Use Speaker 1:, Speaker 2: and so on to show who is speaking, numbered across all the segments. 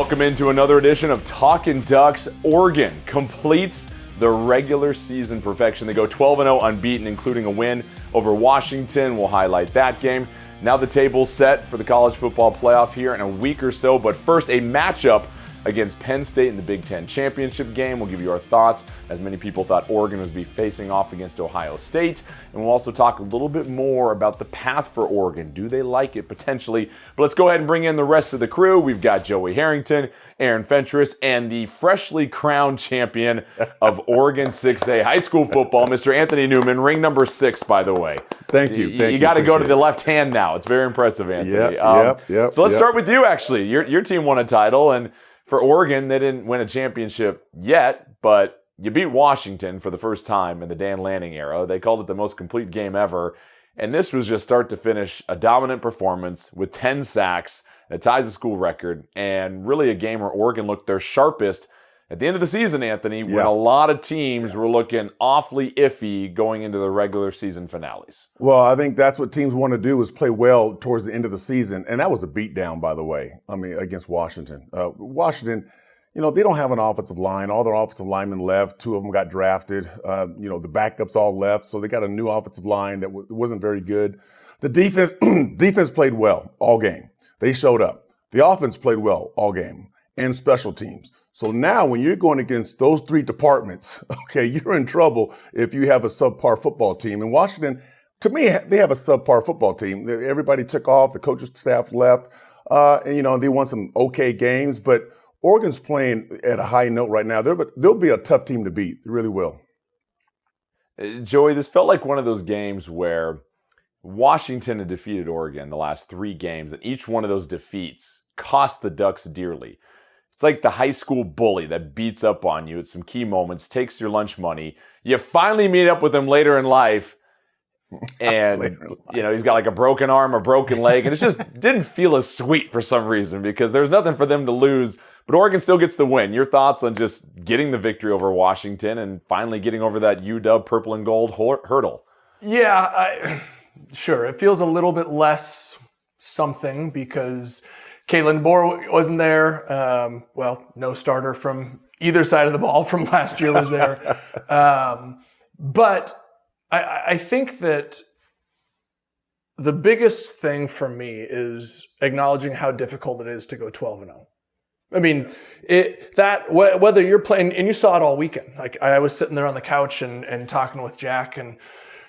Speaker 1: Welcome into another edition of Talkin Ducks. Oregon completes the regular season perfection. They go 12-0 unbeaten, including a win over Washington. We'll highlight that game. Now the table's set for the college football playoff here in a week or so. But first, a matchup against Penn State in the Big Ten championship game. We'll give you our thoughts, as many people thought Oregon was be facing off against Ohio State. And we'll also talk a little bit more about the path for Oregon. Do they like it potentially? But let's go ahead and bring in the rest of the crew. We've got Joey Harrington, Aaron Fentress, and the freshly crowned champion of Oregon 6A high school football, Mr. Anthony Newman, ring number 6, by the way.
Speaker 2: Thank you.
Speaker 1: You got to go to the left hand now. It's very impressive, Anthony.
Speaker 2: Yep.
Speaker 1: So let's start with you, actually. Your team won a title, and for Oregon, they didn't win a championship yet, but you beat Washington for the first time in the Dan Lanning era. They called it the most complete game ever, and this was just start to finish a dominant performance with 10 sacks. It ties the school record, and really a game where Oregon looked their sharpest at the end of the season, Anthony, when a lot of teams were looking awfully iffy going into the regular season finales.
Speaker 2: Well, I think that's what teams want to do, is play well towards the end of the season. And that was a beatdown, by the way, against Washington. Washington, they don't have an offensive line. All their offensive linemen left. 2 of them got drafted. The backups all left. So they got a new offensive line that wasn't very good. The defense played well all game. They showed up. The offense played well all game, and special teams. So now when you're going against those 3 departments, okay, you're in trouble if you have a subpar football team. And Washington, to me, they have a subpar football team. Everybody took off. The coaching staff left. And they won some okay games. But Oregon's playing at a high note right now. They'll be a tough team to beat. They really will.
Speaker 1: Joey, this felt like one of those games where Washington had defeated Oregon the last 3 games, and each one of those defeats cost the Ducks dearly. It's like the high school bully that beats up on you at some key moments, takes your lunch money. You finally meet up with him later in life, and he's got like a broken arm, a broken leg, and it just didn't feel as sweet for some reason because there's nothing for them to lose. But Oregon still gets the win. Your thoughts on just getting the victory over Washington and finally getting over that UW purple and gold hurdle?
Speaker 3: Yeah, sure. It feels a little bit less something because Caitlin Bohr wasn't there. No starter from either side of the ball from last year was there. But I think that the biggest thing for me is acknowledging how difficult it is to go 12-0. I mean, whether you're playing, and you saw it all weekend. Like I was sitting there on the couch and talking with Jack, and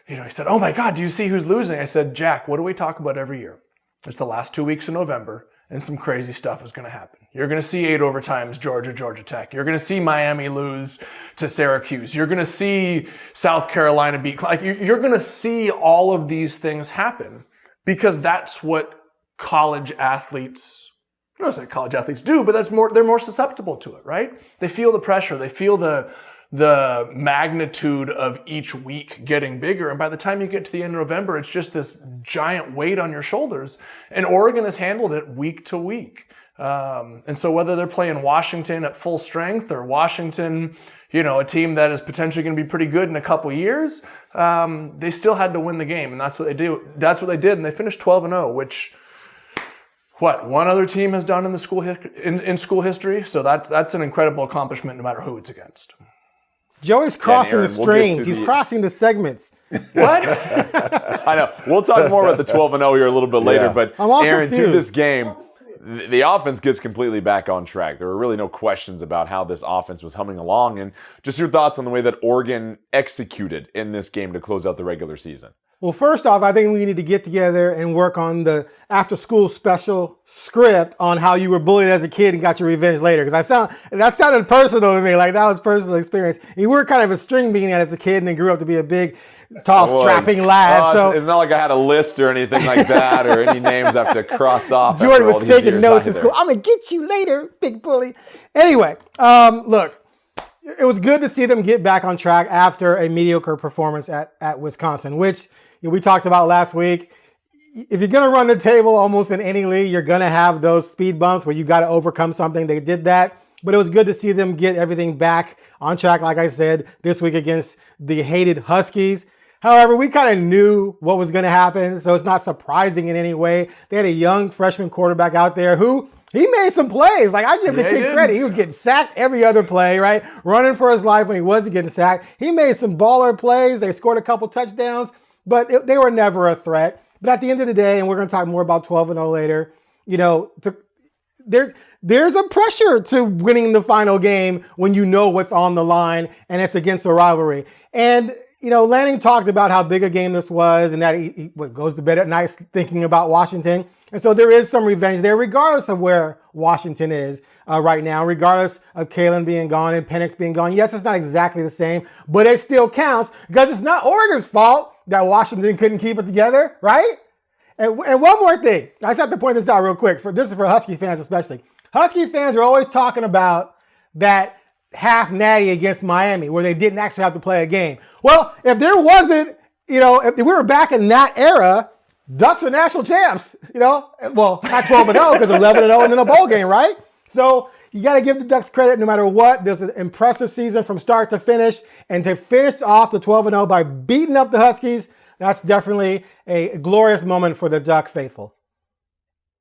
Speaker 3: he said, "Oh my God, do you see who's losing?" I said, "Jack, what do we talk about every year? It's the last 2 weeks in November. And some crazy stuff is going to happen. You're going to see 8 overtimes, Georgia Tech. You're going to see Miami lose to Syracuse. You're going to see South Carolina beat. You're going to see all of these things happen because that's what college athletes. I don't say college athletes do, but they're more susceptible to it, right? They feel the pressure. They feel the magnitude of each week getting bigger. And by the time you get to the end of November, it's just this giant weight on your shoulders. And Oregon has handled it week to week. And so whether they're playing Washington at full strength or Washington, a team that is potentially going to be pretty good in a couple years, they still had to win the game. And that's what they do. That's what they did. And they finished 12-0, which one other team has done in the school in school history. So that's an incredible accomplishment no matter who it's against.
Speaker 4: Joey's crossing the strings. He's crossing the segments.
Speaker 3: What?
Speaker 1: I know. We'll talk more about the 12-0 here a little bit later. But Aaron,
Speaker 4: confused.
Speaker 1: to this game, the offense gets completely back on track. There were really no questions about how this offense was humming along. And just your thoughts on the way that Oregon executed in this game to close out the regular season.
Speaker 4: Well, first off, I think we need to get together and work on the after-school special script on how you were bullied as a kid and got your revenge later. Because that sounded personal to me, like that was personal experience. You were kind of a string being as a kid and then grew up to be a big, tall, strapping lad. So
Speaker 1: it's not like I had a list or anything like that or any names I have to cross off.
Speaker 4: Jordan was taking notes in school. I'm going to get you later, big bully. Anyway, look. It was good to see them get back on track after a mediocre performance at Wisconsin, which we talked about last week. If you're going to run the table almost in any league, you're going to have those speed bumps where you got to overcome something. They did that, but it was good to see them get everything back on track, like I said, this week against the hated Huskies. However, we kind of knew what was going to happen, so it's not surprising in any way. They had a young freshman quarterback out there who He made some plays. Like, I give the kid credit. He was getting sacked every other play, right? Running for his life when he wasn't getting sacked. He made some baller plays. They scored a couple touchdowns, but they were never a threat. But at the end of the day, and we're going to talk more about 12-0 later, there's a pressure to winning the final game when you know what's on the line and it's against a rivalry. And, Lanning talked about how big a game this was and that he goes to bed at night thinking about Washington. And so there is some revenge there, regardless of where Washington is right now, regardless of Kalen being gone and Penix being gone. Yes, it's not exactly the same, but it still counts because it's not Oregon's fault that Washington couldn't keep it together, right? And one more thing. I just have to point this out real quick. This is for Husky fans especially. Husky fans are always talking about that half natty against Miami where they didn't actually have to play a game. Well, if there wasn't, if we were back in that era, Ducks are national champs, well, not 12-0 because 11-0 and then a bowl game, right? So you got to give the Ducks credit no matter what. There's an impressive season from start to finish, and to finish off the 12-0 by beating up the Huskies, that's definitely a glorious moment for the Duck faithful.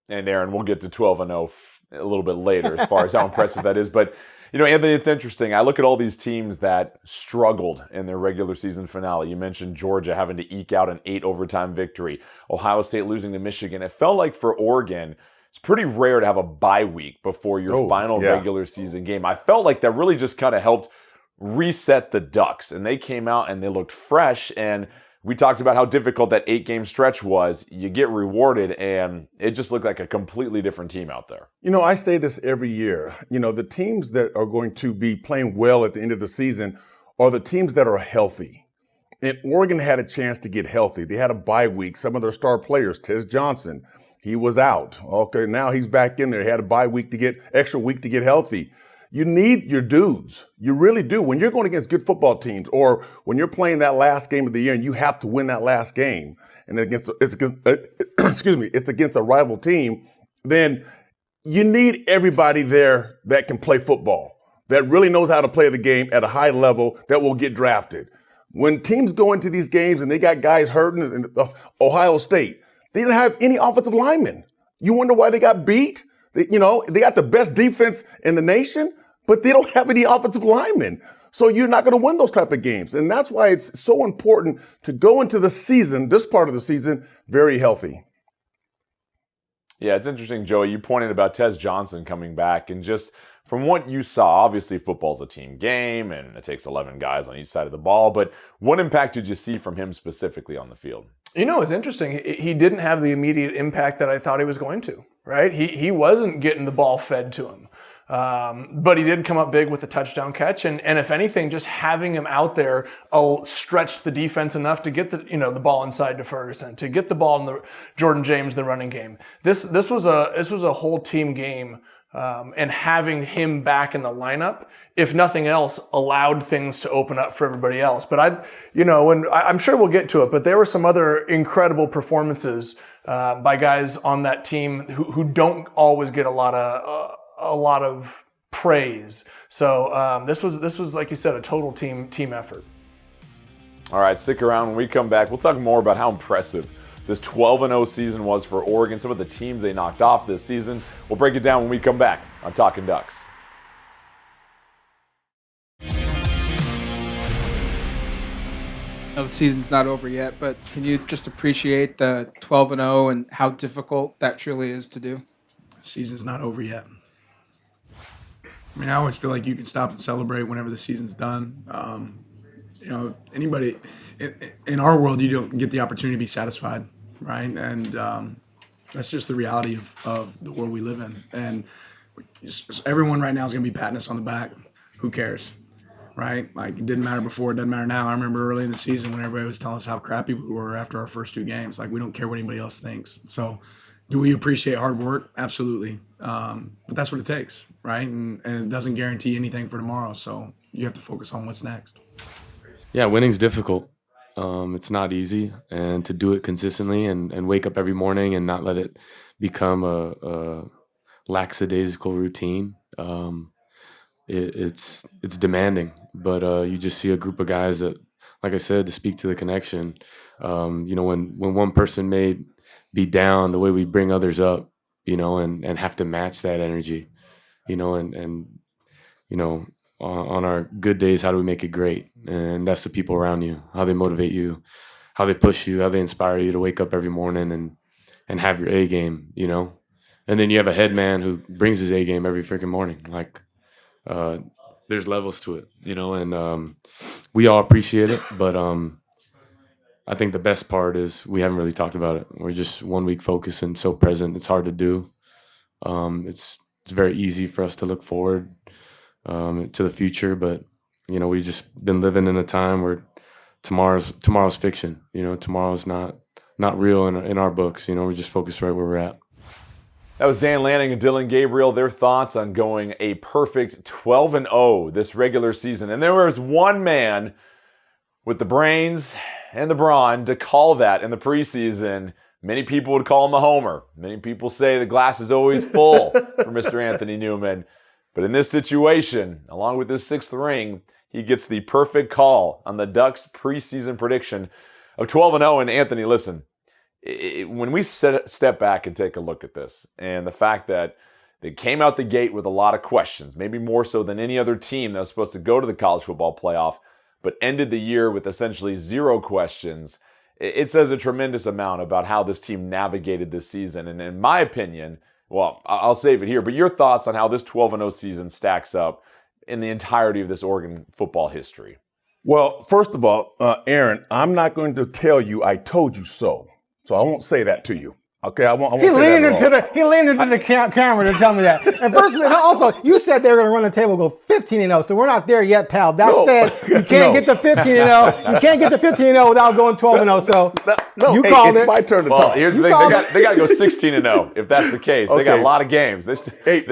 Speaker 1: And Aaron, we'll get to 12-0 a little bit later as far as how impressive that is. But, Anthony, it's interesting. I look at all these teams that struggled in their regular season finale. You mentioned Georgia having to eke out an 8 overtime victory. Ohio State losing to Michigan. It felt like for Oregon, it's pretty rare to have a bye week before your final regular season game. I felt like that really just kind of helped reset the Ducks. And they came out and they looked fresh. And we talked about how difficult that 8-game stretch was. You get rewarded, and it just looked like a completely different team out there.
Speaker 2: I say this every year. The teams that are going to be playing well at the end of the season are the teams that are healthy. And Oregon had a chance to get healthy. They had a bye week. Some of their star players, Tez Johnson, he was out. Okay, now he's back in there. He had a bye week extra week to get healthy. You need your dudes. You really do. When you're going against good football teams or when you're playing that last game of the year and you have to win that last game and it's against a rival team, then you need everybody there that can play football, that really knows how to play the game at a high level, that will get drafted. When teams go into these games and they got guys hurting in Ohio State, they didn't have any offensive linemen. You wonder why they got beat? They got the best defense in the nation, but they don't have any offensive linemen. So you're not going to win those type of games. And that's why it's so important to go into the season, this part of the season, very healthy.
Speaker 1: Yeah, it's interesting, Joey. You pointed about Tez Johnson coming back, and just from what you saw, obviously football's a team game, and it takes 11 guys on each side of the ball. But what impact did you see from him specifically on the field?
Speaker 3: It's interesting. He didn't have the immediate impact that I thought he was going to, right? He wasn't getting the ball fed to him. But he did come up big with a touchdown catch. And if anything, just having him out there stretched the defense enough to get the ball inside to Ferguson, to get the ball in the Jordan James, the running game. This was a whole team game. And having him back in the lineup, if nothing else, allowed things to open up for everybody else. But I'm sure we'll get to it, but there were some other incredible performances by guys on that team who don't always get a lot of praise. So this was like you said, a total team effort.
Speaker 1: All right, stick around. When we come back, we'll talk more about how impressive this 12-0 season was for Oregon, some of the teams they knocked off this season. We'll break it down when we come back on Talkin Ducks.
Speaker 5: The season's not over yet, but can you just appreciate the 12-0 and how difficult that truly is to do?
Speaker 6: The season's not over yet. I always feel like you can stop and celebrate whenever the season's done. Anybody in our world, you don't get the opportunity to be satisfied, right? And that's just the reality of the world we live in. And everyone right now is going to be patting us on the back. Who cares, right? Like, it didn't matter before, it doesn't matter now. I remember early in the season when everybody was telling us how crappy we were after our first 2 games. Like, we don't care what anybody else thinks. So do we appreciate hard work? Absolutely. But that's what it takes, right? And it doesn't guarantee anything for tomorrow. So you have to focus on what's next.
Speaker 7: Yeah, winning's difficult. It's not easy, and to do it consistently and wake up every morning and not let it become a lackadaisical routine. It's demanding, but you just see a group of guys that, like I said, to speak to the connection. When one person may be down, the way we bring others up, and have to match that energy, and on our good days, how do we make it great? And that's the people around you, how they motivate you, how they push you, how they inspire you to wake up every morning and have your A game, And then you have a head man who brings his A game every freaking morning. Like, there's levels to it, and we all appreciate it. But I think the best part is we haven't really talked about it. We're just 1 week focused and so present. It's hard to do. It's very easy for us to look forward to the future, but we've just been living in a time where tomorrow's fiction. Tomorrow's not real in our books. We're just focused right where we're at.
Speaker 1: That was Dan Lanning and Dylan Gabriel, their thoughts on going a perfect 12-0 this regular season. And there was one man with the brains and the brawn to call that in the preseason. Many people would call him a homer. Many people say the glass is always full for Mr. Anthony Newman. But in this situation, along with his 6th ring, he gets the perfect call on the Ducks preseason prediction of 12-0. And Anthony, listen, when we step back and take a look at this, and the fact that they came out the gate with a lot of questions, maybe more so than any other team that was supposed to go to the college football playoff, but ended the year with essentially 0 questions, it says a tremendous amount about how this team navigated this season. And in my opinion, well, I'll save it here, but your thoughts on how this 12-0 season stacks up in the entirety of this Oregon football history.
Speaker 2: Well, first of all, Aaron, I'm not going to tell you I told you so. So I won't say that to you. Okay, I won't
Speaker 4: He
Speaker 2: say
Speaker 4: leaned
Speaker 2: that at all.
Speaker 4: he leaned into the camera to tell me that. And first, also, you said they were going to run the table, go 15-0. So we're not there yet, pal. That said, you can't get the 15-0. You can't get the 15-0 without going 12-0 So you called it.
Speaker 2: It's my turn to
Speaker 1: Well,
Speaker 2: talk.
Speaker 1: here's the thing. They got to go 16-0 if that's the case. They got a lot of games. They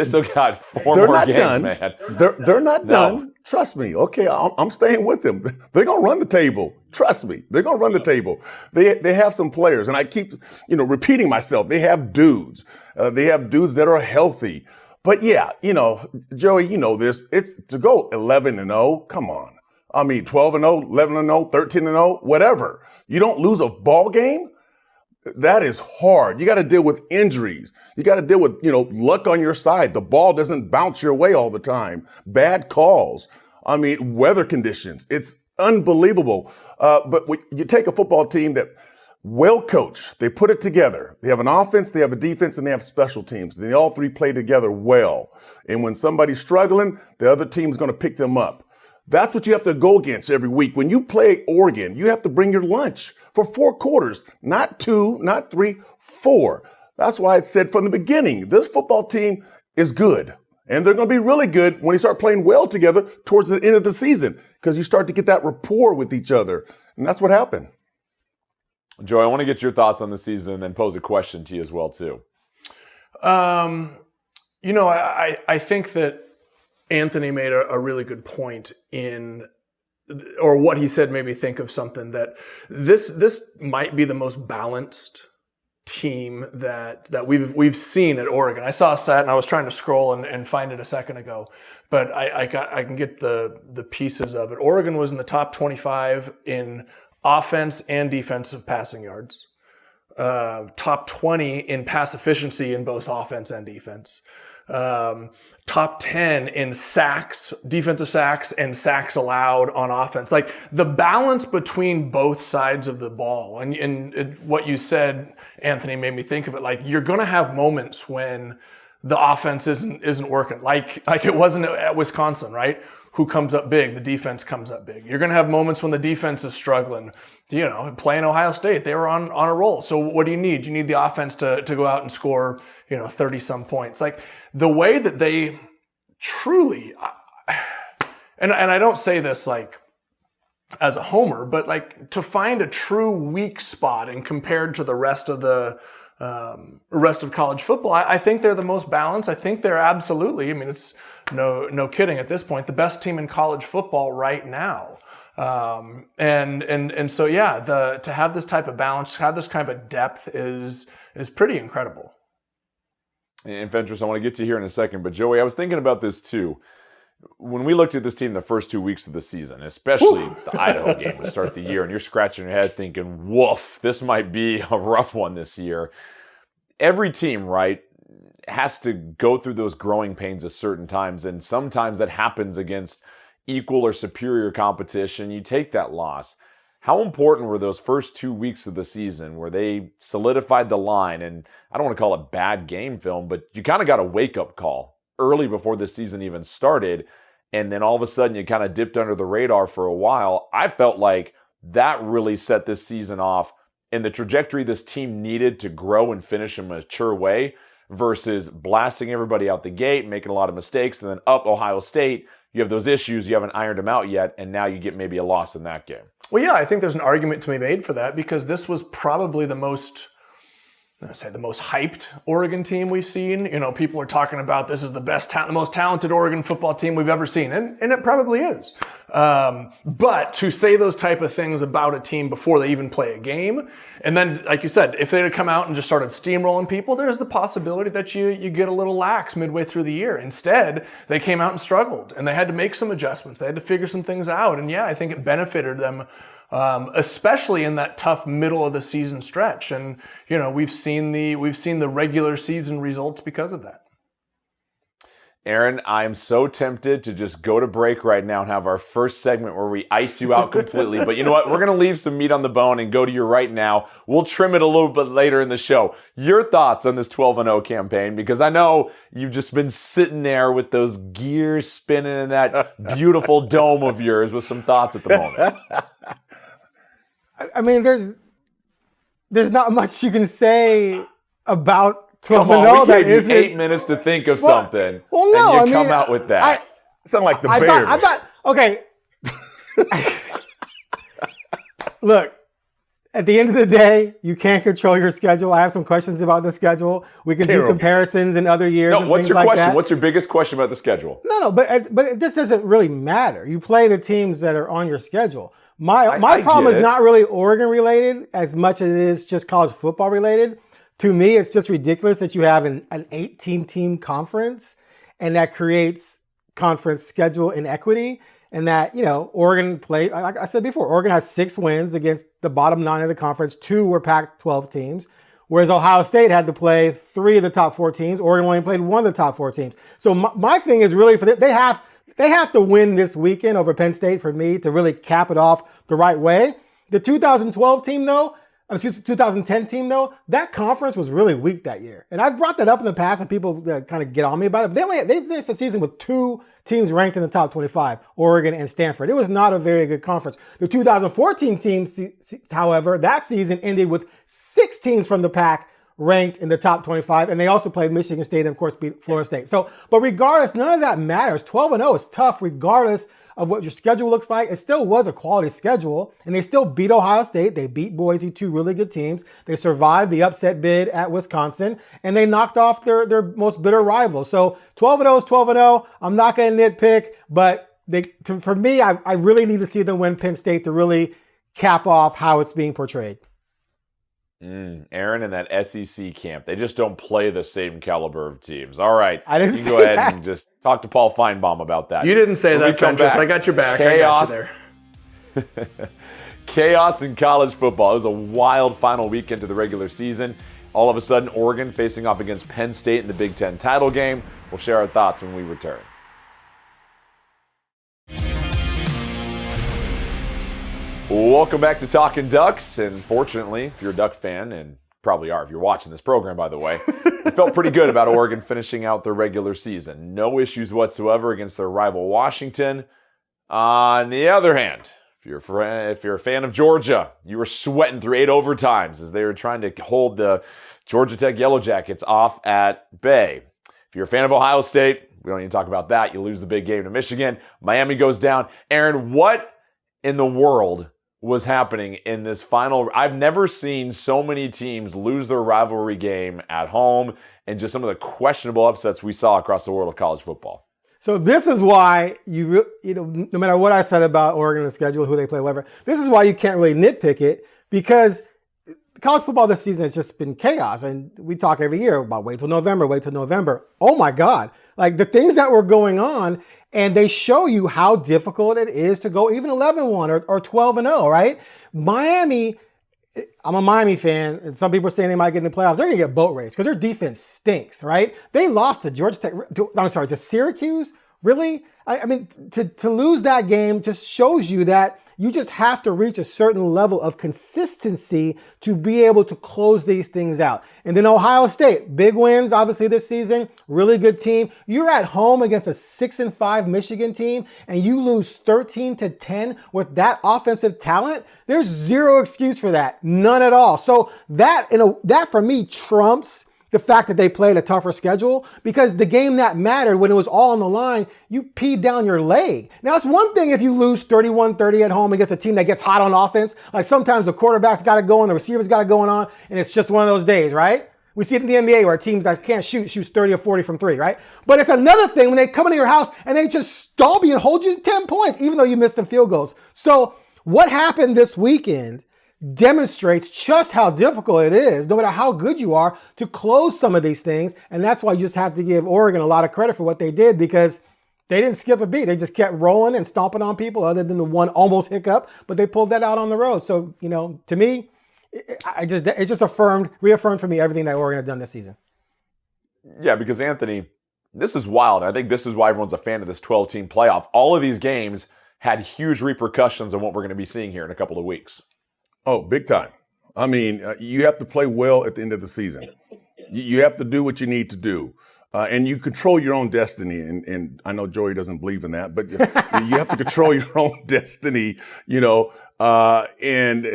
Speaker 1: still got 4 more games,
Speaker 2: done.
Speaker 1: man.
Speaker 2: They're not done. Trust me. Okay, I'm staying with them. They're going to run the table. Trust me. They're going to run the table. They have some players, and I keep repeating myself. They have dudes. They have dudes that are healthy. But yeah, Joey, this. It's to go 11-0. Come on. I mean, 12-0, 11-0, 13-0, whatever. You don't lose a ball game. That is hard. You got to deal with injuries. You got to deal with, luck on your side. The ball doesn't bounce your way all the time. Bad calls. I mean, weather conditions. It's unbelievable. But you take a football team that well coached, they put it together. They have an offense, they have a defense, and they have special teams. They all 3 play together well. And when somebody's struggling, the other team's going to pick them up. That's what you have to go against every week. When you play Oregon, you have to bring your lunch for 4 quarters, not 2, not 3, 4. That's why I said from the beginning, this football team is good. And they're going to be really good when they start playing well together towards the end of the season, because you start to get that rapport with each other. And that's what happened.
Speaker 1: Joey, I want to get your thoughts on the season and then pose a question to you as well, too.
Speaker 3: I think that Anthony made a really good point or what he said made me think of something, that this might be the most balanced team that we've seen at Oregon. I saw a stat and I was trying to scroll and find it a second ago, but I can get the pieces of it. Oregon was in the top 25 in offense and defensive passing yards, top 20 in pass efficiency in both offense and defense. Top 10 in sacks, defensive sacks, and sacks allowed on offense. Like, the balance between both sides of the ball. And what you said, Anthony, made me think of it. Like, you're going to have moments when the offense isn't working. Like it wasn't at Wisconsin, right? Who comes up big? The defense comes up big. You're going to have moments when the defense is struggling. Playing Ohio State, they were on a roll. So what do you need? You need the offense to go out and score, 30-some points. Like, the way that they truly, and I don't say this like as a homer, but like, to find a true weak spot and compared to the rest of college football, I think they're the most balanced. I think they're absolutely, it's no kidding at this point, the best team in college football right now. And so, yeah, to have this type of balance, to have this kind of depth is pretty incredible.
Speaker 1: And Fentress, I want to get to you here in a second, but Joey, I was thinking about this too. When we looked at this team the first 2 weeks of the season, especially the Idaho game to start the year, and you're scratching your head thinking, woof, this might be a rough one this year. Every team, right, has to go through those growing pains at certain times, and sometimes that happens against equal or superior competition. You take that loss. How important were those first 2 weeks of the season where they solidified the line? And I don't want to call it bad game film, but you kind of got a wake-up call early before the season even started, and then all of a sudden you kind of dipped under the radar for a while. I felt like that really set this season off in the trajectory this team needed to grow and finish in a mature way versus blasting everybody out the gate, making a lot of mistakes, and then up Ohio State, you have those issues, you haven't ironed them out yet, and now you get maybe a loss in that game.
Speaker 3: Well, yeah, I think there's an argument to be made for that because this was probably the most hyped Oregon team we've seen. You know, people are talking about this is the most talented Oregon football team we've ever seen, and it probably is. But to say those type of things about a team before they even play a game, and then, like you said, if they had come out and just started steamrolling people, there's the possibility that you get a little lax midway through the year. Instead, they came out and struggled, and they had to make some adjustments. They had to figure some things out, and yeah, I think it benefited them. Especially in that tough middle of the season stretch. And, you know, we've seen the regular season results because of that.
Speaker 1: Aaron, I'm so tempted to just go to break right now and have our first segment where we ice you out completely. But you know what? We're going to leave some meat on the bone and go to you right now. We'll trim it a little bit later in the show. Your thoughts on this 12-0 campaign? Because I know you've just been sitting there with those gears spinning in that beautiful dome of yours with some thoughts at the moment.
Speaker 4: I mean, there's not much you can say about 12-0 that
Speaker 1: we gave
Speaker 4: isn't.
Speaker 1: you 8 minutes to think of something.
Speaker 4: Well, no,
Speaker 1: and you come out with that.
Speaker 2: Sound like the Bears.
Speaker 4: I thought, okay. Look, at the end of the day, you can't control your schedule. I have some questions about the schedule. We can do comparisons in other years.
Speaker 1: No, what's your
Speaker 4: like
Speaker 1: question?
Speaker 4: That.
Speaker 1: What's your biggest question about the schedule?
Speaker 4: No, but this doesn't really matter. You play the teams that are on your schedule. My problem is not really Oregon related as much as it is just college football related. To me, it's just ridiculous that you have an 18-team conference and that creates conference schedule inequity. And that, you know, Oregon played, like I said before, Oregon has 6 wins against the bottom 9 of the conference. 2 were Pac-12 teams. Whereas Ohio State had to play 3 of the top 4 teams. Oregon only played 1 of the top 4 teams. So my thing is really for they have to win this weekend over Penn State for me to really cap it off the right way. The 2010 team though, that conference was really weak that year. And I've brought that up in the past and people kind of get on me about it. They finished the season with 2 teams ranked in the top 25, Oregon and Stanford. It was not a very good conference. The 2014 team, however, that season ended with 6 teams from the Pac ranked in the top 25, and they also played Michigan State and, of course, beat Florida State. So, but regardless, none of that matters. 12-0 is tough regardless of what your schedule looks like. It still was a quality schedule, and they still beat Ohio State. They beat Boise, 2 really good teams. They survived the upset bid at Wisconsin, and they knocked off their most bitter rival. So 12-0 is 12-0. I'm not going to nitpick, but for me, I really need to see them win Penn State to really cap off how it's being portrayed.
Speaker 1: Aaron in that SEC camp, they just don't play the same caliber of teams. All right,
Speaker 4: I didn't
Speaker 1: you
Speaker 4: say
Speaker 1: go ahead
Speaker 4: that.
Speaker 1: and just talk to Paul Feinbaum about that.
Speaker 3: You didn't say
Speaker 1: When
Speaker 3: that, Fentress. I got your back.
Speaker 1: Chaos.
Speaker 3: I got you there.
Speaker 1: Chaos in college football. It was a wild final weekend to the regular season. All of a sudden, Oregon facing off against Penn State in the Big Ten title game. We'll share our thoughts when we return. Welcome back to Talkin Ducks, and fortunately, if you're a Duck fan, and probably are if you're watching this program, by the way, it felt pretty good about Oregon finishing out their regular season. No issues whatsoever against their rival Washington. On the other hand, if you're a fan of Georgia, you were sweating through 8 overtimes as they were trying to hold the Georgia Tech Yellow Jackets off at bay. If you're a fan of Ohio State, we don't even talk about that. You lose the big game to Michigan. Miami goes down. Aaron, what in the world was happening in this final? I've never seen so many teams lose their rivalry game at home and just some of the questionable upsets we saw across the world of college football.
Speaker 4: So this is why no matter what I said about Oregon and the schedule, who they play, whatever, this is why you can't really nitpick it, because college football this season has just been chaos. And we talk every year about wait till November. Oh my God. Like the things that were going on, and they show you how difficult it is to go even 11-1 or 12-0, right? Miami I'm a Miami fan, and some people are saying they might get in the playoffs. They're going to get boat raced because their defense stinks, right? They lost to to Syracuse. Really? I mean, to lose that game just shows you that you just have to reach a certain level of consistency to be able to close these things out. And then Ohio State, big wins, obviously, this season. Really good team. You're at home against a 6-5 Michigan team, and you lose 13-10 with that offensive talent. There's zero excuse for that. None at all. So that for me trumps the fact that they played a tougher schedule, because the game that mattered when it was all on the line, you peed down your leg. Now, it's one thing if you lose 31-30 at home against a team that gets hot on offense. Like sometimes the quarterback's got it going, the receiver's got it going on, and it's just one of those days, right? We see it in the NBA where teams that can't shoots 30 or 40 from three, right? But it's another thing when they come into your house and they just stomp you and hold you to 10 points, even though you missed some field goals. So what happened this weekend demonstrates just how difficult it is, no matter how good you are, to close some of these things. And that's why you just have to give Oregon a lot of credit for what they did, because they didn't skip a beat. They just kept rolling and stomping on people, other than the one almost hiccup, but they pulled that out on the road. So, to me, it just reaffirmed for me everything that Oregon has done this season.
Speaker 1: Yeah, because Anthony, this is wild. I think this is why everyone's a fan of this 12-team playoff. All of these games had huge repercussions on what we're going to be seeing here in a couple of weeks.
Speaker 2: Oh, big time. I mean, you have to play well at the end of the season. You have to do what you need to do. And you control your own destiny. And I know Joey doesn't believe in that, but you have to control your own destiny, and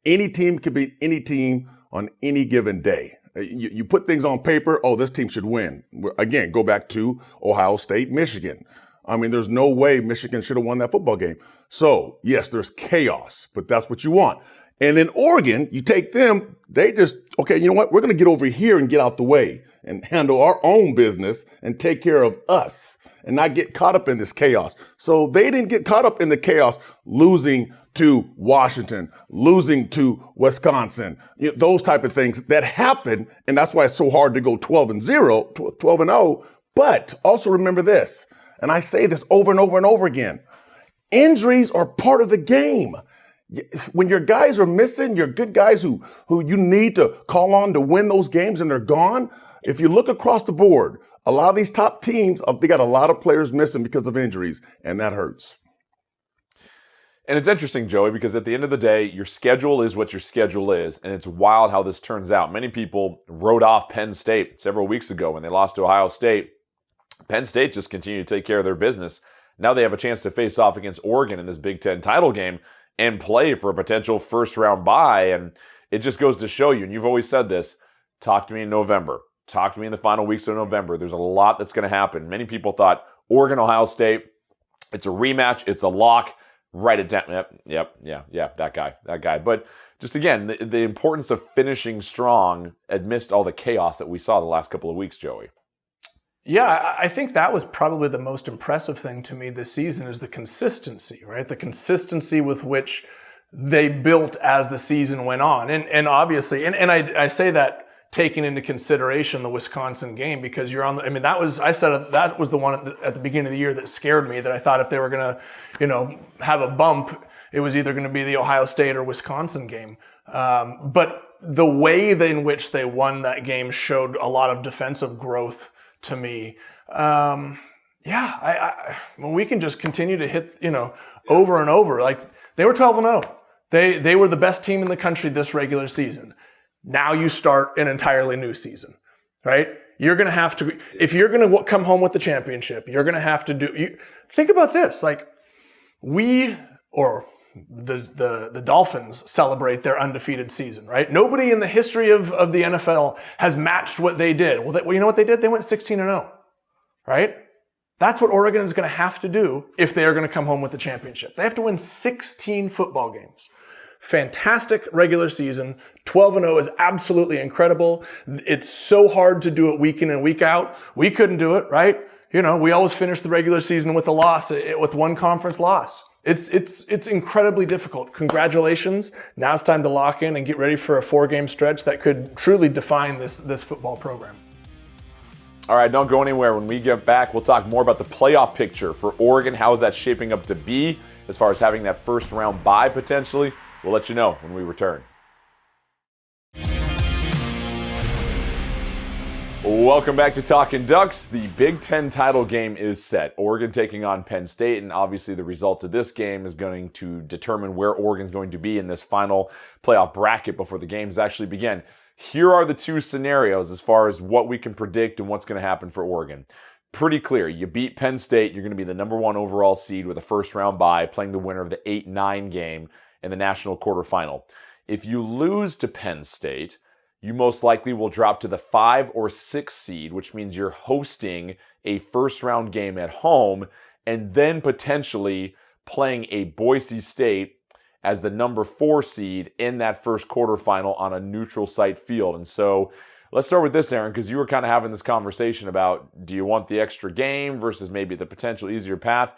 Speaker 2: any team could beat any team on any given day. You put things on paper, this team should win. Again, go back to Ohio State, Michigan. I mean, there's no way Michigan should have won that football game. So, yes, there's chaos, but that's what you want. And then Oregon, you take them, they just, okay, you know what? We're going to get over here and get out the way and handle our own business and take care of us and not get caught up in this chaos. So they didn't get caught up in the chaos, losing to Washington, losing to Wisconsin, those type of things that happen. And that's why it's so hard to go 12-0. But also remember this, and I say this over and over and over again, injuries are part of the game. When your guys are missing, your good guys who you need to call on to win those games and they're gone, if you look across the board, a lot of these top teams, they got a lot of players missing because of injuries, and that hurts.
Speaker 1: And it's interesting, Joey, because at the end of the day, your schedule is what your schedule is, and it's wild how this turns out. Many people wrote off Penn State several weeks ago when they lost to Ohio State. Penn State just continued to take care of their business. Now they have a chance to face off against Oregon in this Big Ten title game and play for a potential first-round bye. And it just goes to show you, and you've always said this, talk to me in November. Talk to me in the final weeks of November. There's a lot that's going to happen. Many people thought Oregon, Ohio State, it's a rematch, it's a lock. Write it down. Yep, that guy. But just again, the importance of finishing strong amidst all the chaos that we saw the last couple of weeks, Joey.
Speaker 3: Yeah, I think that was probably the most impressive thing to me this season is the consistency, right? The consistency with which they built as the season went on. And obviously, and I say that taking into consideration the Wisconsin game, because you're on the, that was the one at the beginning of the year that scared me, that I thought if they were going to, have a bump, it was either going to be the Ohio State or Wisconsin game. But the way in which they won that game showed a lot of defensive growth to me. When we can just continue to hit, over and over, like they were 12-0. They were the best team in the country this regular season. Now you start an entirely new season, right? You're going to have to, if you're going to come home with the championship, you're going to have to think about this. Like the Dolphins celebrate their undefeated season, right? Nobody in the history of the NFL has matched what they did. Well, you know what they did? They went 16-0, right? That's what Oregon is going to have to do if they are going to come home with the championship. They have to win 16 football games. Fantastic regular season. 12-0 is absolutely incredible. It's so hard to do it week in and week out. We couldn't do it, right? We always finish the regular season with a loss, with one conference loss. It's incredibly difficult. Congratulations. Now it's time to lock in and get ready for a 4-game stretch that could truly define this football program.
Speaker 1: All right, don't go anywhere. When we get back, we'll talk more about the playoff picture for Oregon. How is that shaping up to be as far as having that first round bye potentially? We'll let you know when we return. Welcome back to Talkin Ducks. The Big Ten title game is set. Oregon taking on Penn State, and obviously the result of this game is going to determine where Oregon's going to be in this final playoff bracket before the games actually begin. Here are the two scenarios as far as what we can predict and what's going to happen for Oregon. Pretty clear. You beat Penn State, you're going to be the number 1 overall seed with a first-round bye, playing the winner of the 8-9 game in the national quarterfinal. If you lose to Penn State, you most likely will drop to the 5 or 6 seed, which means you're hosting a first-round game at home and then potentially playing a Boise State as the number 4 seed in that first quarterfinal on a neutral site field. And so let's start with this, Aaron, because you were kind of having this conversation about, do you want the extra game versus maybe the potential easier path?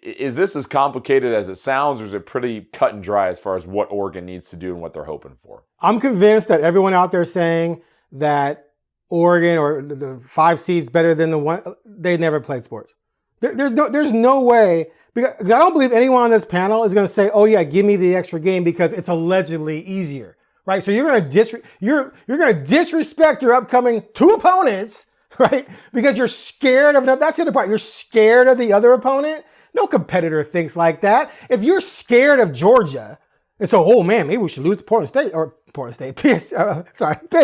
Speaker 1: Is this as complicated as it sounds, or is it pretty cut and dry as far as what Oregon needs to do and what they're hoping for?
Speaker 4: I'm convinced that everyone out there saying that Oregon or the 5 seeds better than the 1, they never played sports. There's no way, because I don't believe anyone on this panel is going to say, oh yeah, give me the extra game because it's allegedly easier, right? So you're going to disrespect your upcoming 2 opponents, right? Because you're scared of them. That's the other part. You're scared of the other opponent. No competitor thinks like that. If you're scared of Georgia, and so, oh man, maybe we should lose to Penn State. Penn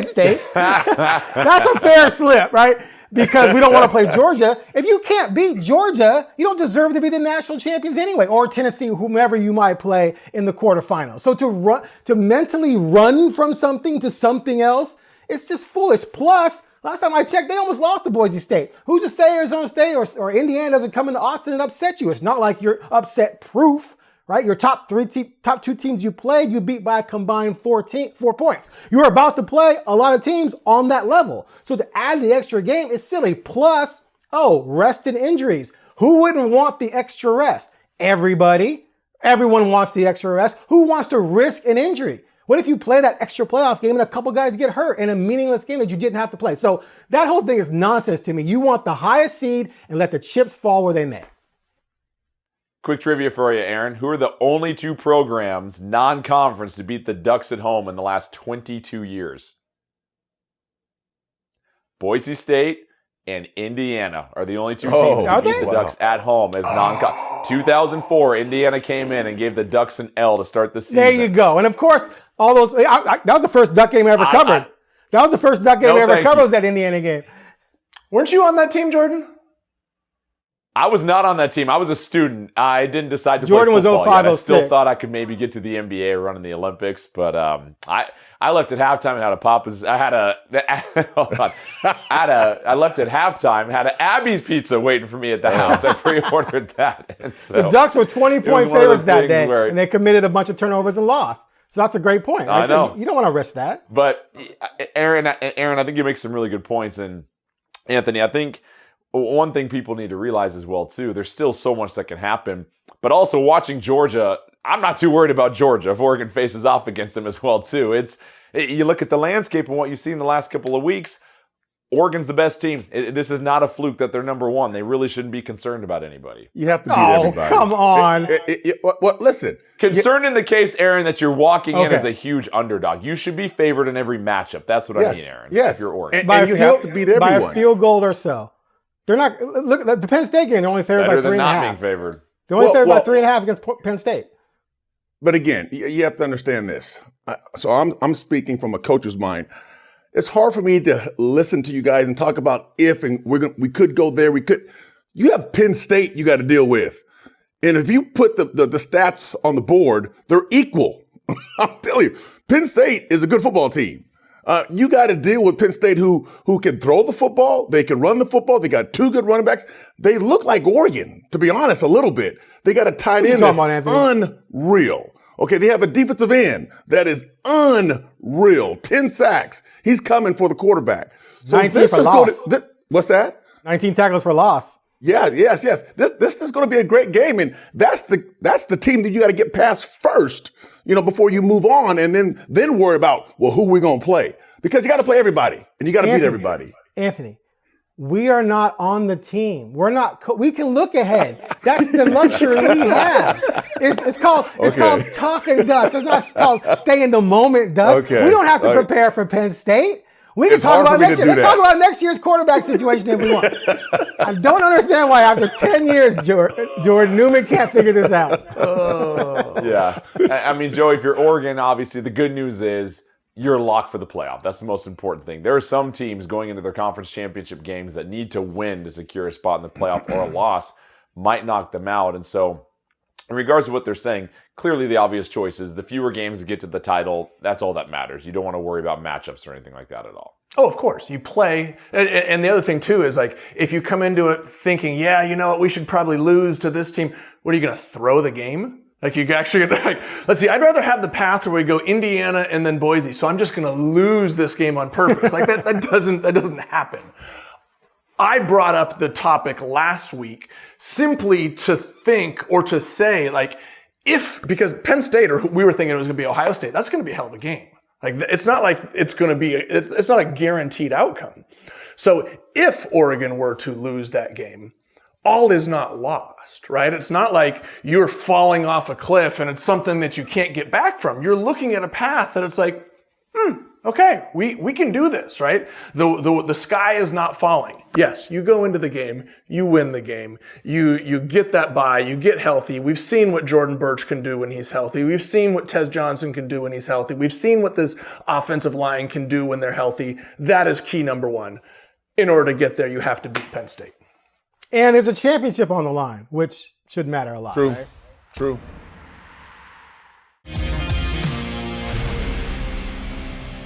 Speaker 4: State. That's a fair slip, right? Because we don't want to play Georgia. If you can't beat Georgia, you don't deserve to be the national champions anyway, or Tennessee, whomever you might play in the quarterfinals. So to mentally run from something to something else, it's just foolish. Plus, last time I checked, they almost lost to Boise State. Who's to say Arizona State or Indiana doesn't come into Austin and upset you? It's not like you're upset proof, right? Your top 2 teams you played, you beat by a combined 4 points. You're about to play a lot of teams on that level. So to add the extra game is silly. Plus, rest and injuries. Who wouldn't want the extra rest? Everybody. Everyone wants the extra rest. Who wants to risk an injury? What if you play that extra playoff game and a couple guys get hurt in a meaningless game that you didn't have to play? So that whole thing is nonsense to me. You want the highest seed and let the chips fall where they may.
Speaker 1: Quick trivia for you, Aaron. Who are the only 2 programs, non-conference, to beat the Ducks at home in the last 22 years? Boise State and Indiana are the only 2 teams to beat the Ducks at home as non-conference. 2004, Indiana came in and gave the Ducks an L to start the season.
Speaker 4: There you go. And of course, all those, that was the first Duck game I ever covered. That was the first Duck game I ever covered, was that Indiana game.
Speaker 3: Weren't you on that team, Jordan?
Speaker 1: I was not on that team. I was a student. I didn't decide to
Speaker 4: Jordan
Speaker 1: play football
Speaker 4: was 05,
Speaker 1: yet. I still thought I could maybe get to the NBA or run in the Olympics, but I left at halftime and had a Papa's. I left at halftime, had an Abby's pizza waiting for me at the house. I pre-ordered that. And so
Speaker 4: the Ducks were 20-point favorites that day, and they committed a bunch of turnovers and lost. So that's a great point.
Speaker 1: I know.
Speaker 4: You don't want to risk that.
Speaker 1: But Aaron, I think you make some really good points. And Anthony, I think one thing people need to realize as well, too, there's still so much that can happen. But also watching Georgia, I'm not too worried about Georgia if Oregon faces off against them as well, too. You look at the landscape and what you've seen in the last couple of weeks, Oregon's the best team. This is not a fluke that they're number 1. They really shouldn't be concerned about anybody.
Speaker 2: You have to beat everybody.
Speaker 4: Come on.
Speaker 2: Listen.
Speaker 1: Concerned in the case, Aaron, that you're walking in as a huge underdog. You should be favored in every matchup. That's what I mean, Aaron.
Speaker 2: Yes.
Speaker 1: If you're Oregon.
Speaker 2: And you have to beat everyone.
Speaker 4: By a field goal or so. They're not, look, the Penn State game, they're only favored by 3.5.
Speaker 1: Better than not being favored.
Speaker 4: They're only favored by 3.5 against Penn State.
Speaker 2: But again, you have to understand this. So I'm speaking from a coach's mind. It's hard for me to listen to you guys and talk about if and we could go there. You have Penn State you got to deal with. And if you put the stats on the board, they're equal. I'll tell you, Penn State is a good football team. You got to deal with Penn State who can throw the football. They can run the football. They got 2 good running backs. They look like Oregon, to be honest, a little bit. They got a tight end that's unreal. Okay, they have a defensive end that is unreal. 10 sacks. He's coming for the quarterback. So
Speaker 4: 19 for loss.
Speaker 2: What's that?
Speaker 4: 19 tackles for loss.
Speaker 2: Yeah, yes. This is going to be a great game, and that's the team that you got to get past first, before you move on, and then worry about, well, who we going to play, because you got to play everybody and you got to beat everybody.
Speaker 4: Anthony, we are not on the team. We're not. We can look ahead. That's the luxury we have. It's called Talkin Ducks. It's not called stay in the moment Ducks.
Speaker 2: Okay.
Speaker 4: We don't have to prepare for Penn State. We can
Speaker 2: It's
Speaker 4: talk
Speaker 2: hard for
Speaker 4: about
Speaker 2: me
Speaker 4: next
Speaker 2: to
Speaker 4: year.
Speaker 2: do
Speaker 4: Let's talk
Speaker 2: that.
Speaker 4: about next year's quarterback situation if we want. I don't understand why after 10 years, Jordan Newman can't figure this out.
Speaker 1: Yeah. I mean, Joey, if you're Oregon, obviously the good news is you're locked for the playoff. That's the most important thing. There are some teams going into their conference championship games that need to win to secure a spot in the playoff, or a loss might knock them out. And so, in regards to what they're saying, clearly the obvious choice is the fewer games to get to the title, that's all that matters. You don't want to worry about matchups or anything like that at all.
Speaker 3: Oh, of course. You play. And the other thing, too, is like if you come into it thinking, yeah, you know what, we should probably lose to this team, what are you going to throw the game? Like you actually, like, let's see, I'd rather have the path where we go Indiana and then Boise. So I'm just going to lose this game on purpose. Like that doesn't happen. I brought up the topic last week simply to think or to say, like, because Penn State, or we were thinking it was going to be Ohio State, that's going to be a hell of a game. Like, it's not like it's going to be, it's not a guaranteed outcome. So if Oregon were to lose that game, all is not lost, right? It's not like you're falling off a cliff and it's something that you can't get back from. You're looking at a path that it's like, okay, we can do this, right? The sky is not falling. Yes, you go into the game, you win the game, you get that bye, you get healthy. We've seen what Jordan Birch can do when he's healthy. We've seen what Tez Johnson can do when he's healthy. We've seen what this offensive line can do when they're healthy. That is key number one. In order to get there, you have to beat Penn State.
Speaker 4: And there's a championship on the line, which should matter a lot.
Speaker 2: True.
Speaker 4: Right?
Speaker 2: True.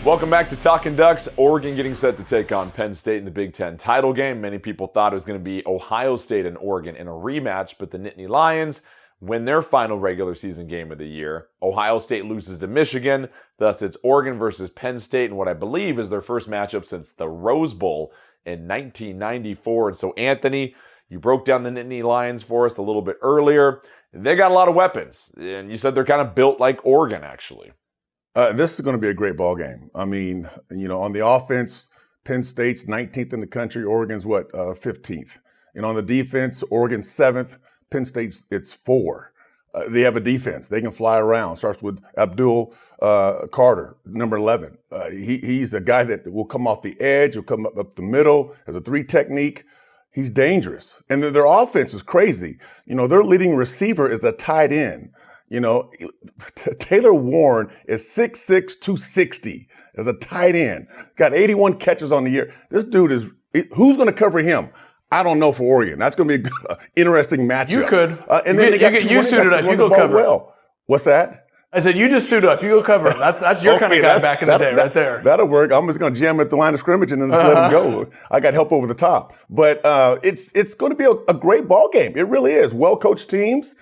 Speaker 1: Welcome back to Talkin Ducks. Oregon getting set to take on Penn State in the Big Ten title game. Many people thought it was going to be Ohio State and Oregon in a rematch, but the Nittany Lions win their final regular season game of the year. Ohio State loses to Michigan. Thus, it's Oregon versus Penn State in what I believe is their first matchup since the Rose Bowl in 1994. And so, Anthony, you broke down the Nittany Lions for us a little bit earlier. They got a lot of weapons, and you said they're kind of built like Oregon, actually.
Speaker 2: This is going to be a great ball game. I mean, on the offense, Penn State's 19th in the country. Oregon's 15th. And on the defense, Oregon's 7th. Penn State's it's 4. They have a defense. They can fly around. Starts with Abdul Carter, number 11. He's a guy that will come off the edge. He'll come up the middle. Has a 3 technique. He's dangerous. And then their offense is crazy. Their leading receiver is a tight end. Taylor Warren is 6'6", 260 as a tight end. Got 81 catches on the year. This dude who's going to cover him? I don't know for Oregon. That's going to be an interesting matchup.
Speaker 3: You could.
Speaker 2: And then
Speaker 3: you suited up. You go cover it.
Speaker 2: Well. What's that?
Speaker 3: I said, you just suit up. You go cover him. That's your kind of guy back in the day right there.
Speaker 2: That'll work. I'm just going to jam at the line of scrimmage and then just let him go. I got help over the top. But it's going to be a great ball game. It really is. Well-coached teams.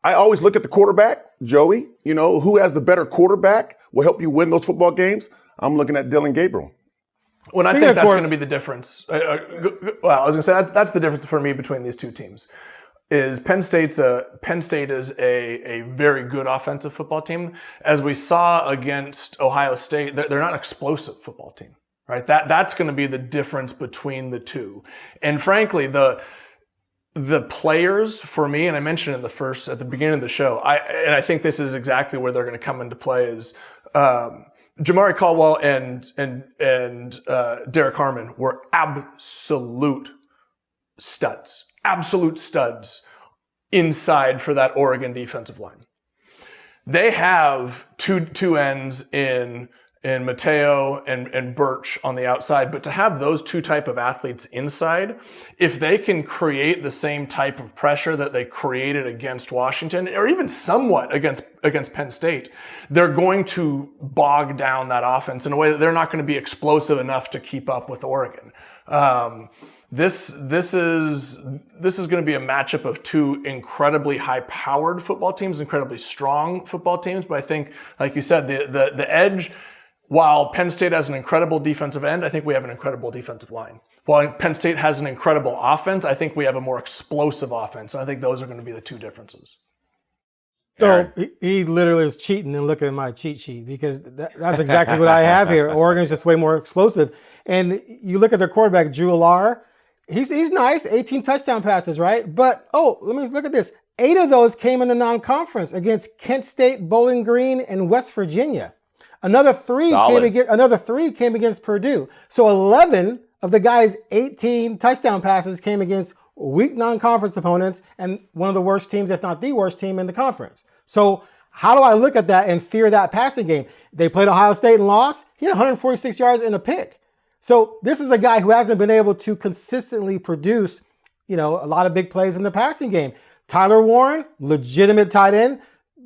Speaker 2: I always look at the quarterback, Joey. Who has the better quarterback will help you win those football games. I'm looking at Dylan Gabriel.
Speaker 3: When I think that's going to be the difference. I was going to say that's the difference for me between these two teams. Is Penn State is a very good offensive football team. As we saw against Ohio State, they're not an explosive football team, right? That's going to be the difference between the two. And frankly, the players for me, and I mentioned at the beginning of the show, I think this is exactly where they're going to come into play is Jamari Caldwell and Derek Harmon were absolute studs inside for that Oregon defensive line. They have two ends in Mateo and Birch on the outside, but to have those two type of athletes inside, if they can create the same type of pressure that they created against Washington, or even somewhat against Penn State, they're going to bog down that offense in a way that they're not going to be explosive enough to keep up with Oregon. This is going to be a matchup of two incredibly high-powered football teams, incredibly strong football teams. But I think, like you said, the edge. While Penn State has an incredible defensive end, I think we have an incredible defensive line. While Penn State has an incredible offense, I think we have a more explosive offense. And I think those are going to be the two differences.
Speaker 4: So he literally is cheating and looking at my cheat sheet because that's exactly what I have here. Oregon's just way more explosive. And you look at their quarterback, Drew Alar. He's nice, 18 touchdown passes, right? But, let me look at this. 8 of those came in the non-conference against Kent State, Bowling Green, and West Virginia. Another three
Speaker 1: Solid.
Speaker 4: came against Purdue. So 11 of the guys' 18 touchdown passes came against weak non-conference opponents and one of the worst teams, if not the worst team in the conference. So how do I look at that and fear that passing game? They played Ohio State and lost. He had 146 yards and a pick. So this is a guy who hasn't been able to consistently produce, a lot of big plays in the passing game. Tyler Warren, legitimate tight end,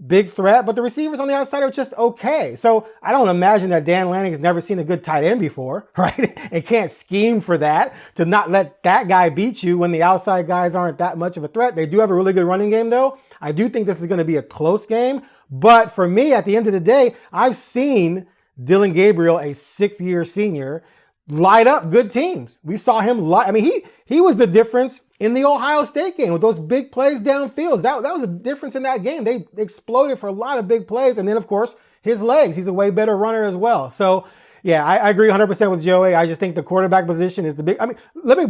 Speaker 4: big threat, but the receivers on the outside are just okay. So I don't imagine that Dan Lanning has never seen a good tight end before, right? And can't scheme for that, to not let that guy beat you when the outside guys aren't that much of a threat. They do have a really good running game though. I do think this is going to be a close game, but for me, at the end of the day, I've seen Dylan Gabriel, a sixth-year senior, light up good teams. We saw him he was the difference in the Ohio State game with those big plays downfield. That was a difference in that game. They exploded for a lot of big plays. And then, of course, his legs. He's a way better runner as well. So, yeah, I agree 100% with Joey. I just think the quarterback position is the big. Let me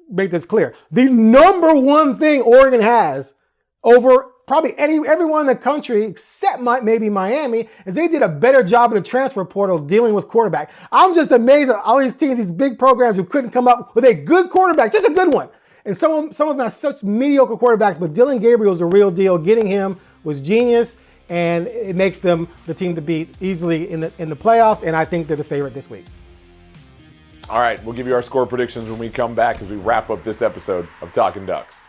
Speaker 4: make this clear. The number one thing Oregon has over probably everyone in the country except maybe Miami is they did a better job in the transfer portal dealing with quarterback. I'm just amazed at all these teams, these big programs who couldn't come up with a good quarterback, just a good one. And some of them have such mediocre quarterbacks, but Dylan Gabriel's a real deal. Getting him was genius, and it makes them the team to beat easily in the playoffs, and I think they're the favorite this week.
Speaker 1: All right, we'll give you our score predictions when we come back as we wrap up this episode of Talkin Ducks.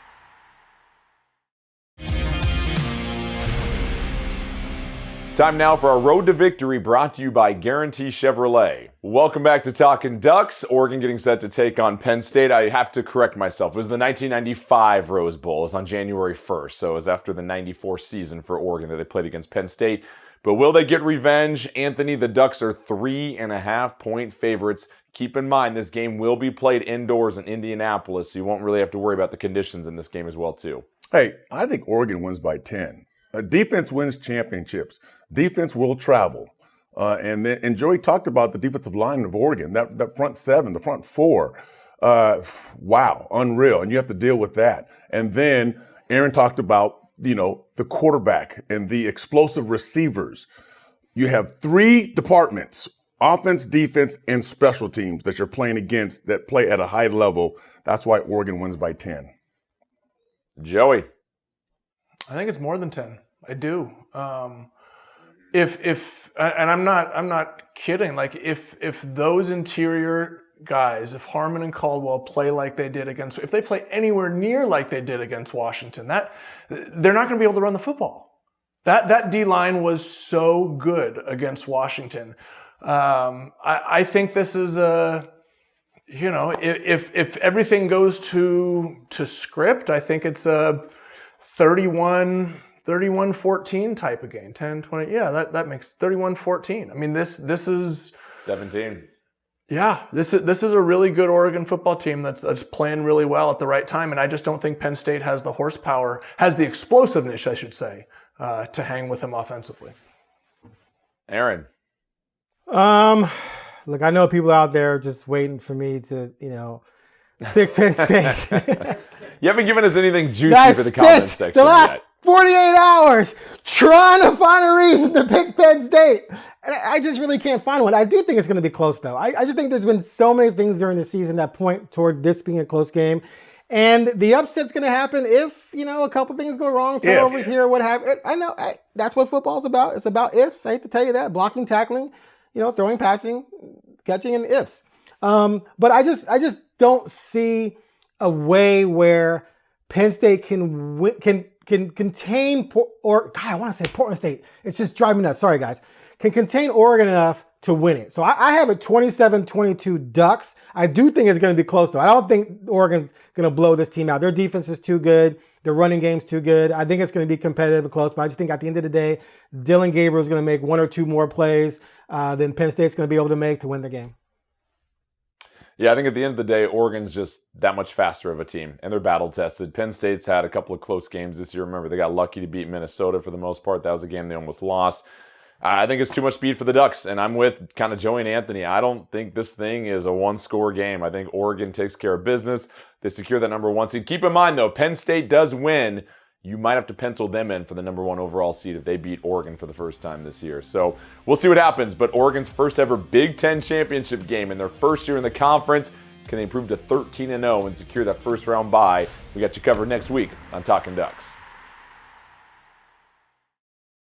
Speaker 1: Time now for our Road to Victory, brought to you by Guarantee Chevrolet. Welcome back to Talkin Ducks. Oregon getting set to take on Penn State. I have to correct myself. It was the 1995 Rose Bowl. It was on January 1st, so it was after the 94 season for Oregon that they played against Penn State. But will they get revenge? Anthony, the Ducks are 3.5-point favorites. Keep in mind, this game will be played indoors in Indianapolis, so you won't really have to worry about the conditions in this game as well, too.
Speaker 2: Hey, I think Oregon wins by 10. Defense wins championships. Defense will travel. And Joey talked about the defensive line of Oregon, that front seven, the front four. Wow, unreal. And you have to deal with that. And then Aaron talked about, the quarterback and the explosive receivers. You have three departments, offense, defense, and special teams that you're playing against that play at a high level. That's why Oregon wins by 10.
Speaker 1: Joey.
Speaker 3: I think it's more than 10. I do. If I'm not kidding. Like if those interior guys, if Harmon and Caldwell play like they did if they play anywhere near like they did against Washington, they're not going to be able to run the football. That D line was so good against Washington. I think this is if everything goes to script, I think it's a 31-14 type of game. 10, 20. Yeah, that makes 31-14. I mean, this is
Speaker 1: 17.
Speaker 3: Yeah, this is a really good Oregon football team that's playing really well at the right time, and I just don't think Penn State has the horsepower, has the explosiveness, I should say, to hang with them offensively.
Speaker 1: Aaron.
Speaker 4: Look, I know people out there just waiting for me to, pick Penn State.
Speaker 1: You haven't given us anything juicy for the comments section
Speaker 4: the last
Speaker 1: yet.
Speaker 4: 48 hours trying to find a reason to pick Penn State. And I just really can't find one. I do think it's going to be close, though. I just think there's been so many things during the season that point toward this being a close game. And the upset's going to happen if, a couple things go wrong, turnovers here, what have. I know that's what football's about. It's about ifs. I hate to tell you that. Blocking, tackling, throwing, passing, catching, and ifs. But I just don't see a way where Penn State can contain I want to say Portland State. It's just driving me nuts. Sorry, guys. Can contain Oregon enough to win it. So I have it 27-22 Ducks. I do think it's going to be close, though. I don't think Oregon's going to blow this team out. Their defense is too good. Their running game's too good. I think it's going to be competitive and close, but I just think at the end of the day, Dylan Gabriel is going to make one or two more plays than Penn State's going to be able to make to win the game.
Speaker 1: Yeah, I think at the end of the day, Oregon's just that much faster of a team, and they're battle-tested. Penn State's had a couple of close games this year. Remember, they got lucky to beat Minnesota for the most part. That was a game they almost lost. I think it's too much speed for the Ducks, and I'm with kind of Joey and Anthony. I don't think this thing is a one-score game. I think Oregon takes care of business. They secure that number one seed. Keep in mind, though, Penn State does win you might have to pencil them in for the number 1 overall seed if they beat Oregon for the first time this year. So we'll see what happens. But Oregon's first ever Big Ten championship game in their first year in the conference. Can they improve to 13-0 and secure that first round bye? We got you covered next week on Talkin Ducks.